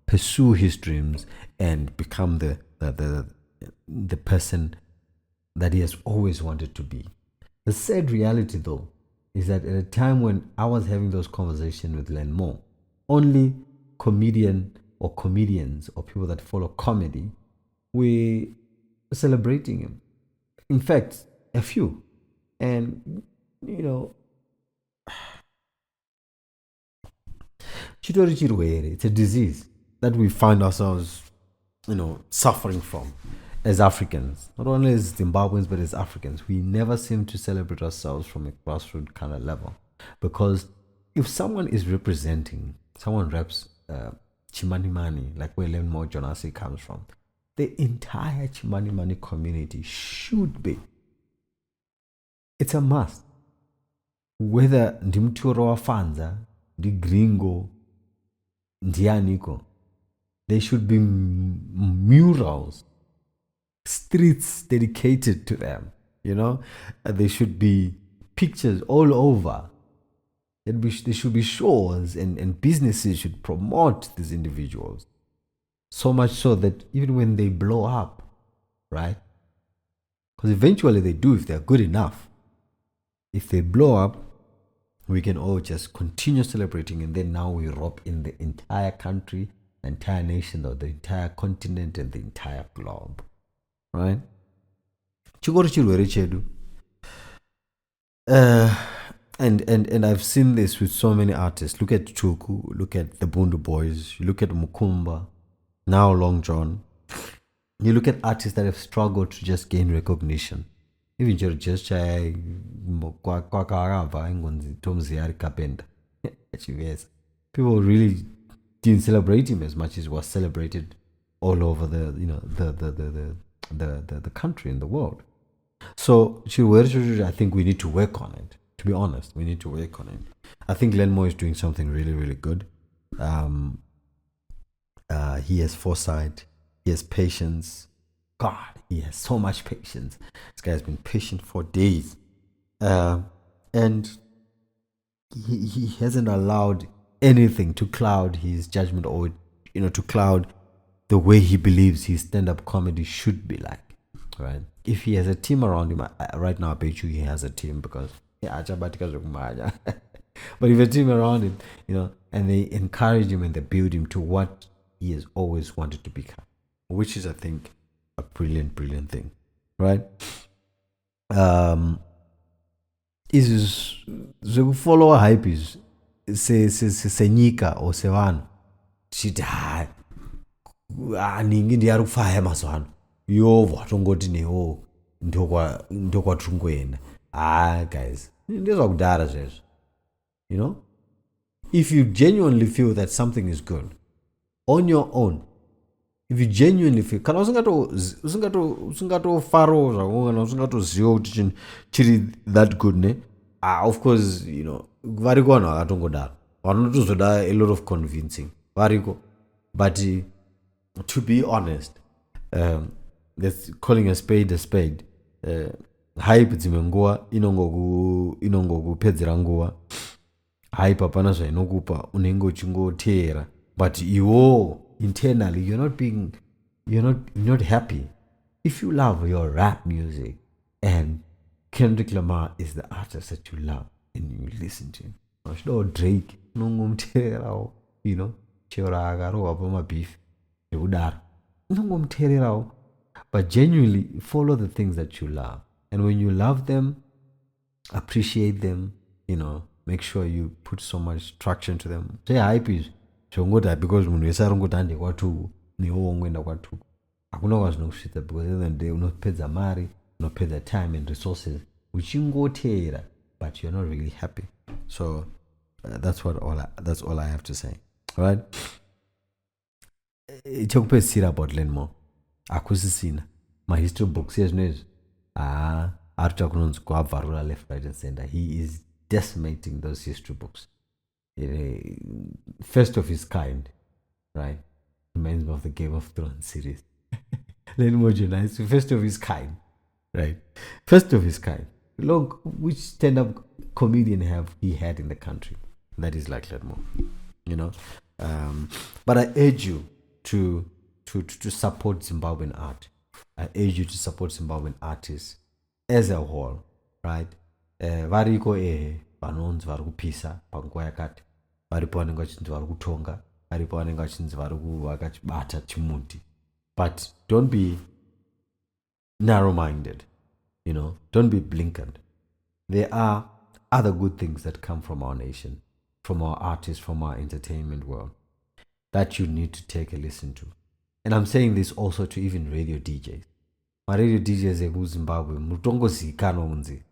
pursue his dreams and become the person that he has always wanted to be. The sad reality, though, is that at a time when I was having those conversations with Lenmo, only comedians or people that follow comedy, we celebrating him. In fact, a few. And, chitori chirwere, it's a disease that we find ourselves, suffering from as Africans. Not only as Zimbabweans, but as Africans. We never seem to celebrate ourselves from a grassroots kind of level. Because if someone is representing, someone reps Chimanimani, like where Lenmo Jonasi comes from, the entire Chimanimani community should be. It's a must. Whether ndimturo wafanza, ndi gringo, ndianiko, there should be murals, streets dedicated to them, there should be pictures all over. There should be shows and businesses should promote these individuals. So much so that even when they blow up, right? Because eventually they do if they're good enough. If they blow up, we can all just continue celebrating, and then now we rob in the entire country, the entire nation, or the entire continent, and the entire globe. Right? Chikoro chirwere chedu. And I've seen this with so many artists. Look at Chuku, look at the Bundu Boys, you look at Mukumba, now Long John. You look at artists that have struggled to just gain recognition. Even just people really didn't celebrate him as much as he was celebrated all over the country and the world. So I think we need to work on it. To be honest, we need to work on it. I think Lenmo is doing something really, really good. He has foresight. He has patience. God, he has so much patience. This guy has been patient for days. And he hasn't allowed anything to cloud his judgment or, to cloud the way he believes his stand-up comedy should be like, right? If he has a team around him, right now I bet you he has a team because but if a team around him, and they encourage him and they build him to what he has always wanted to become, which is, I think, a brilliant, brilliant thing, right? Is the follower hype is senyika or sevan chiti ningi ndiyari kufaya mazwano yovha tongoti newo ndokwatungoenda. Guys, ndezvakudhara zvezvo. If you genuinely feel that something is good on your own, if you genuinely feel, kana usingatofarawo zvako kana usingatoziva kuti chinhu chiri that good ne, of course, variko vanhu vakatongodaro vanotozoda a lot of convincing variko, but to be honest, that's calling a spade a spade. Hype dzimwe nguva inongokupedzera nguva. Hype hapana zvainokupa, unenge uchingoteera, but iwo internally you're not happy. If you love your rap music and Kendrick Lamar is the artist that you love and you listen to him, or Drake, unongomteererawo, chero akarohwa pamabeef nekudaro unongomteererawo, but genuinely follow the things that you love. And when you love them, appreciate them, make sure you put so much traction to them. Say hype is zvongoti because munhu wese arongoti ande kwatuku newo ongoenda kwatuku hakuna kwazvinokusvitsa, because at the end of the day unopedza mari, unopedza time and resources uchingoteera, but you're not really happy. So that's all I have to say. All right, chekupedzisira about Lenmo akusisina mahistory books ezvinezvi arita kunonzi kuabvarura left, right and center. He is decimating those history books. First of his kind, right? Reminds me of the Game of Thrones series. Lenmo Jonah, first of his kind, right? First of his kind. Look, which stand-up comedian have he had in the country that is like Lenmo, But I urge you to support Zimbabwean art. I urge you to support Zimbabwean artists as a whole, right? Variko vanonzi vari kupisa panguva yakati, varipo vanenge vachinzi vari kutonga, varipo vanenge vachinzi vari vakachibata chimuti, but don't be narrow-minded. Don't be blinkered. There are other good things that come from our nation, from our artists, from our entertainment world, that you need to take a listen to. And I'm saying this also to even radio DJs. My radio DJs ekuZimbabwe mutongozikanwa unzi,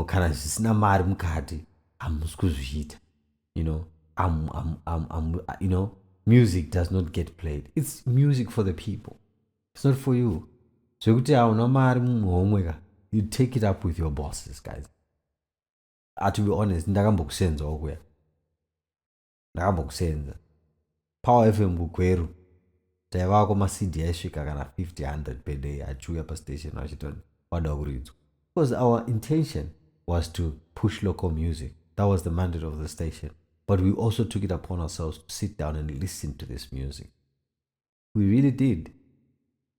kana zvisina mari mukati hamusi kuzviita. Music does not get played. It's music for the people. It's not for you. So hauna mari muhomwe, you take it up with your bosses, guys. To be honest, ndakambokusenza okuya. Ndakambokusenza. Power FM kugweru. Taiva kwama-CD aisvika kana 50-100 per day achiuya pastation achitoni wada kuridzwa. Because our intention was to push local music. That was the mandate of the station. But we also took it upon ourselves to sit down and listen to this music. We really did.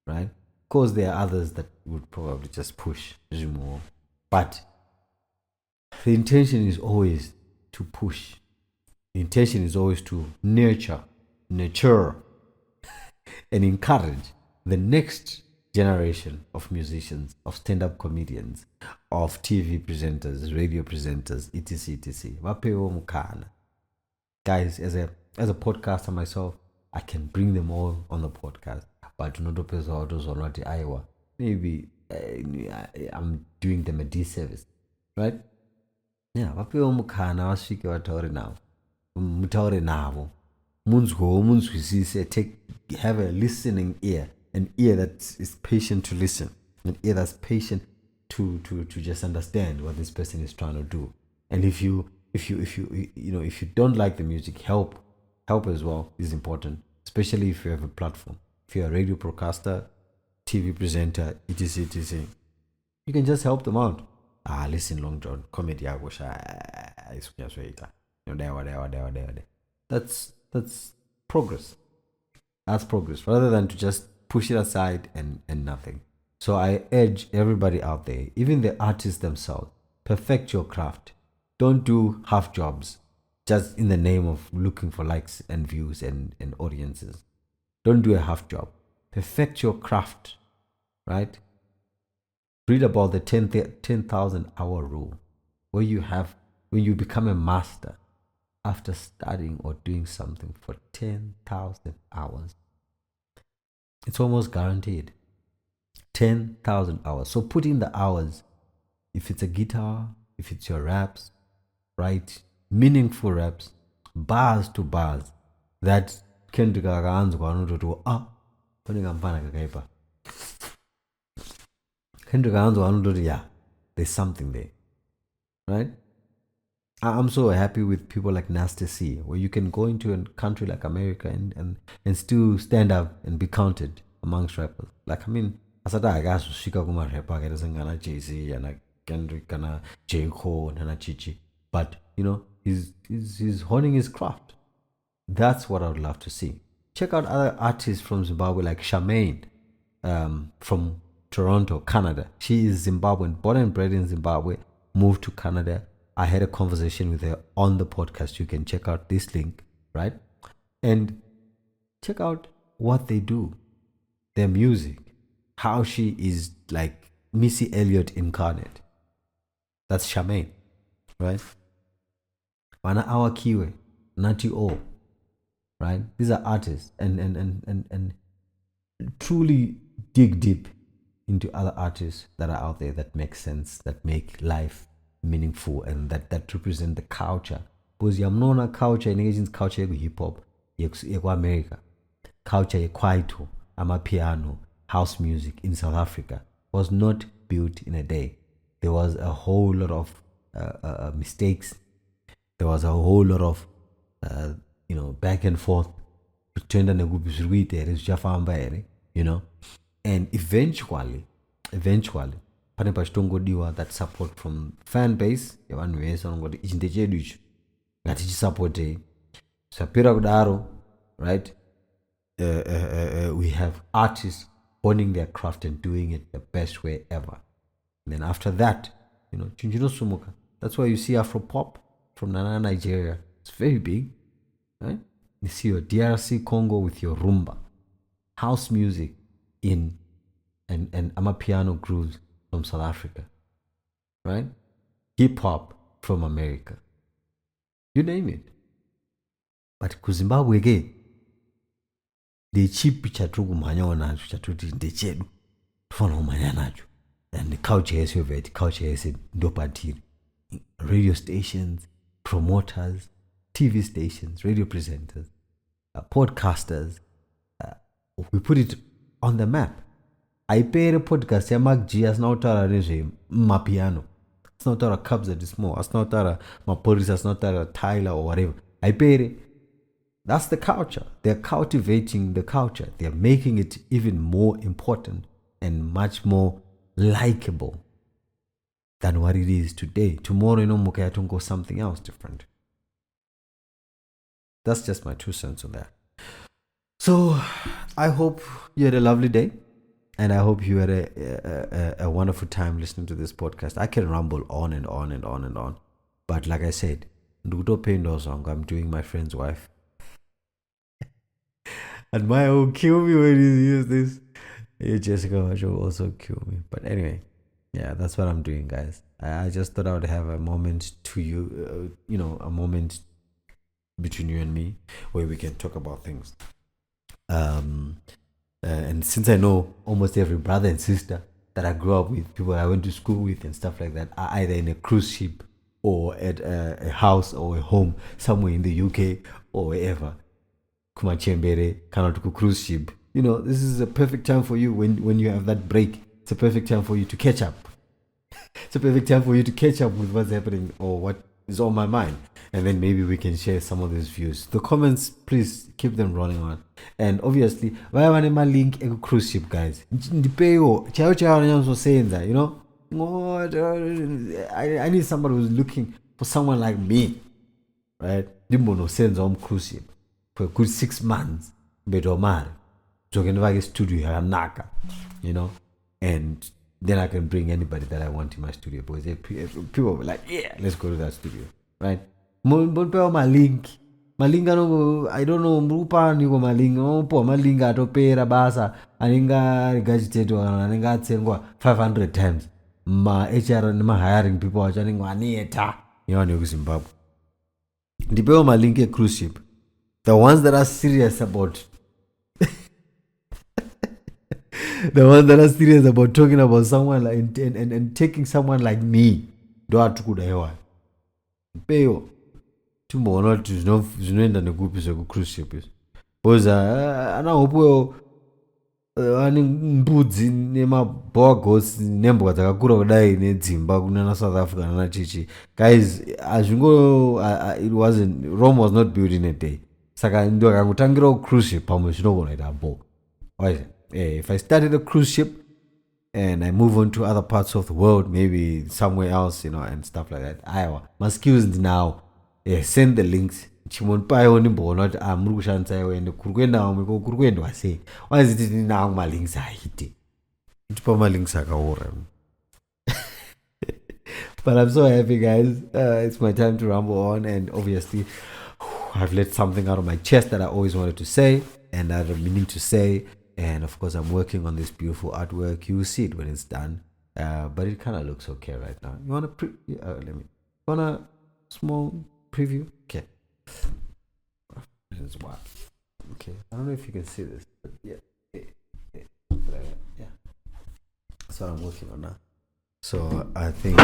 Right? Of course, there are others that would probably just push more. But the intention is always to push. The intention is always to nurture, and encourage the next generation of musicians, of stand-up comedians, of TV presenters, radio presenters, etc. Vapewo mukana. Guys, as a podcaster myself, I can bring them all on the podcast. But maybe I'm doing them a disservice. Right? Yeah, vapewo mukana vasvike vataure navo. Mutaure navo. Have a listening ear, an ear that is patient to listen, an ear that's patient to just understand what this person is trying to do. And if you don't like the music, help as well is important, especially if you have a platform. If you're a radio broadcaster, TV presenter, etc., you can just help them out. Listen, Long John, comedy, that's progress. That's progress, rather than to just push it aside and nothing. So I urge everybody out there, even the artists themselves, perfect your craft. Don't do half jobs just in the name of looking for likes and views and audiences. Don't do a half job. Perfect your craft, right? Read about the 10,000 hour rule, when you become a master after studying or doing something for 10,000 hours. It's almost guaranteed. 10,000 hours. So put in the hours. If it's a guitar, if it's your raps, right? Meaningful raps, bars to bars. That Kendrick there's something there. Right? I'm so happy with people like Nasty C, where you can go into a country like America and still stand up and be counted amongst rappers. Like, I mean, asada agasu shika kuma rapper gana Jay-Z and Kendrick and J. Cole and Chichi. But, he's honing his craft. That's what I would love to see. Check out other artists from Zimbabwe like Charmaine from Toronto, Canada. She is Zimbabwean, born and bred in Zimbabwe, moved to Canada. I had a conversation with her on the podcast. You can check out this link, right? And check out what they do, their music, how she is like Missy Elliott incarnate. That's Charmaine, right? Wana Awa Kiwe, Nati O, right? These are artists and truly dig deep into other artists that are out there that make sense, that make life meaningful, and that represent the culture. Because yamnona culture in Asian culture yeku hip hop yeku America, culture yekwaito, amapiano, house music in South Africa was not built in a day. There was a whole lot of mistakes. There was a whole lot of back and forth. And eventually pane pachitongodiwa that support from fan base yevanhu vese vanongoti ichi ndechedu icho ngatichisapotei. Sapira kudaro, right? We have artists honing their craft and doing it the best way ever. And then after that, chinchino sumuka. That's why you see Afro pop from Nana, Nigeria. It's very big, right? You see your DRC Congo with your rumba, house music in and amapiano grooves from South Africa, right? Hip hop from America, you name it. But kuZimbabwe ke ndechipi chatiri kumhanyawo nacho chatoti ndechedu tofanira kumhanya nacho, and culture yese yobva culture yese ndopatiri. Radio stations, promoters, TV stations, radio presenters, podcasters, we put it on the map. Haipere podcast yaMark G asina kutaura nezvemapiano, asina kutaura Cubs at the small, asina kutaura mapurisa, asina kutaura Tyler or whatever. Haipere. That's the culture. They're cultivating the culture. They're making it even more important and much more likable than what it is today. Tomorrow, mukayatungo something else different. That's just my 2 cents on that. So, I hope you had a lovely day, and I hope you had a wonderful time listening to this podcast. I can ramble on and on and on and on, but like I said, I'm doing my friend's wife. And Maya will kill me when you use this. Hey, Jessica will also kill me. But anyway, yeah, that's what I'm doing, guys. I just thought I would have a moment to you, a moment between you and me where we can talk about things. And since I know almost every brother and sister that I grew up with, people I went to school with and stuff like that, are either in a cruise ship or at a house or a home somewhere in the UK or wherever. Kumachembere, Kanatuku cruise ship. This is a perfect time for you when you have that break. It's a perfect time for you to catch up. It's a perfect time for you to catch up with what's happening or what is on my mind. And then maybe we can share some of these views. The comments, please keep them rolling on. And obviously, why want my link a cruise ship, guys? I need somebody who's looking for someone like me. Right? Dimbono sends on cruise ship for a good 6 months. Bedomar. Jogenvage studio naka, and then I can bring anybody that I want in my studio because people will be like, yeah, let's go to that studio, right? My link, I don't know, mrupa niko malink, my link atopera basa, aninga regurgitated aninga tsengwa 500 times. Ma HR ma hiring people achaninga anieta, Zimbabwe. Ndipewa my link a cruise ship. The ones that are serious about talking about someone like and taking someone like me, do atukuda hewa peyo timboona kuti zvinoenda nekupi cruise ship izvi because ana hopuwo ane mbudzi nemabogosi nembwa dzakakura kudai nedzimba kunana South Africa nana chichi. Guys, Rome was not built in a day. Saka ndokangotangirawo cruise ship pamwe zvinogona kuita bo. If I started a cruise ship and I move on to other parts of the world, maybe somewhere else, and stuff like that, my skills now, send the links. Chimonpayo nimboona kuti muri kushandisa iwe ende kuri kuenda umwe kuri kuendwa sei. Why is it now my links aite? Ndipa my links akaora. But I'm so happy, guys. It's my time to ramble on, and obviously I've let something out of my chest that I always wanted to say and I've been meaning to say. And of course, I'm working on this beautiful artwork. You will see it when it's done. But it kind of looks okay right now. You want a small preview? Okay. This is wild. Okay. I don't know if you can see this, but yeah. Yeah. That's what I'm working on now. So I think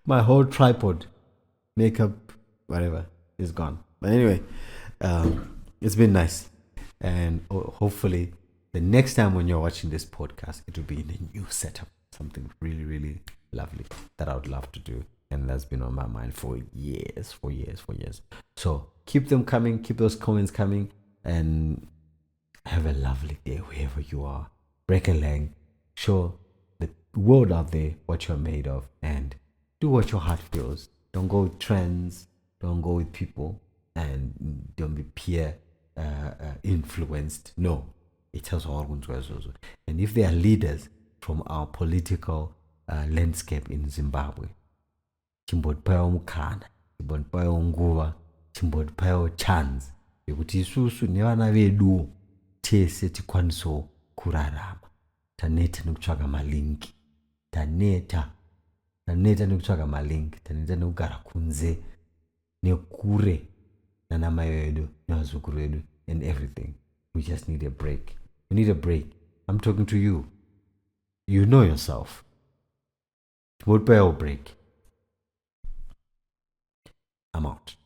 my whole tripod, makeup, whatever, is gone. But anyway, it's been nice, and hopefully the next time when you're watching this podcast, it will be in a new setup, something really, really lovely that I would love to do, and that's been on my mind for years. So keep them coming, keep those comments coming, and have a lovely day wherever you are. Break a leg, show the world out there what you're made of, and do what your heart feels. Don't go with trends. Don't go with people, and don't be peer influenced. No, it tells all. And if they are leaders from our political landscape in Zimbabwe, chimbotpayo mukana, chimbotpayo nguva, chimbotpayo chance yekuti isusu nevana vedu tese tikwanisewo kurarama. Taneta nekutsvaga malingi, taneta nekutsvaga malingi, taneta nekugara kunze nekure nanamai vedu nevazukuru vedu and everything. We just need a break. We need a break. I'm talking to you. You know yourself. We'll pay our break. I'm out.